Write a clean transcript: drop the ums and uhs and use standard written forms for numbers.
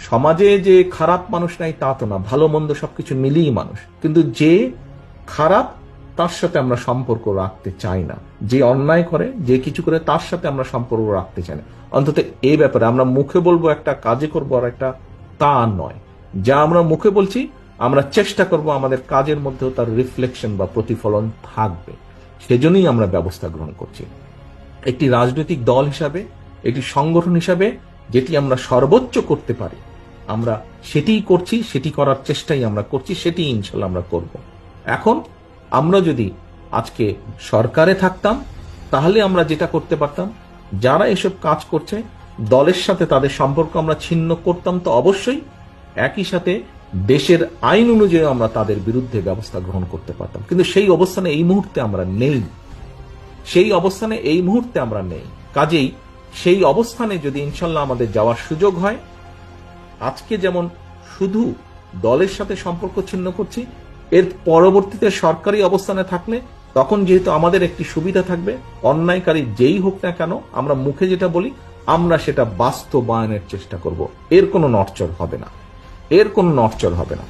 সমাজে যে খারাপ মানুষ নাই তা তো না, ভালো মন্দ সবকিছু মিলিয়ে মানুষ, কিন্তু যে খারাপ তার সাথে আমরা সম্পর্ক রাখতে চাই না, যে অন্যায় করে যে কিছু করে তার সাথে আমরা সম্পর্ক রাখতে চাই না। অন্তত এই ব্যাপারে আমরা মুখে বলবো একটা, কাজে করবো আর একটা, তা নয়। যা আমরা মুখে বলছি আমরা চেষ্টা করব আমাদের কাজের মধ্যেও তার রিফ্লেকশন বা প্রতিফলন থাকবে, সেজন্যই আমরা ব্যবস্থা গ্রহণ করছি। একটি রাজনৈতিক দল হিসাবে, একটি সংগঠন হিসাবে যেটি আমরা সর্বোচ্চ করতে পারি আমরা সেটিই করছি, সেটি করার চেষ্টাই আমরা করছি, সেটি ইনশাল্লাহ আমরা করব। এখন আমরা যদি আজকে সরকারে থাকতাম তাহলে আমরা যেটা করতে পারতাম, যারা এসব কাজ করছে দলের সাথে তাদের সম্পর্ক আমরা ছিন্ন করতাম তো অবশ্যই, একই সাথে দেশের আইন অনুযায়ী আমরা তাদের বিরুদ্ধে ব্যবস্থা গ্রহণ করতে পারতাম। কিন্তু সেই অবস্থানে এই মুহূর্তে আমরা নেই, সেই অবস্থানে এই মুহূর্তে আমরা নেই। কাজেই সেই অবস্থানে যদি ইনশাল্লাহ আমাদের যাওয়ার সুযোগ হয়, আজকে যেমন শুধু দলের সাথে সম্পর্ক ছিন্ন করছি, এর পরবর্তীতে সরকারি অবস্থানে থাকলে তখন যেহেতু আমাদের একটি সুবিধা থাকবে, অন্যায়কারী যেই হোক না কেন আমরা মুখে যেটা বলি আমরা সেটা বাস্তবায়নের চেষ্টা করব। এর কোনো নড়চড় হবে না, এর কোনো নড়চড় হবে না।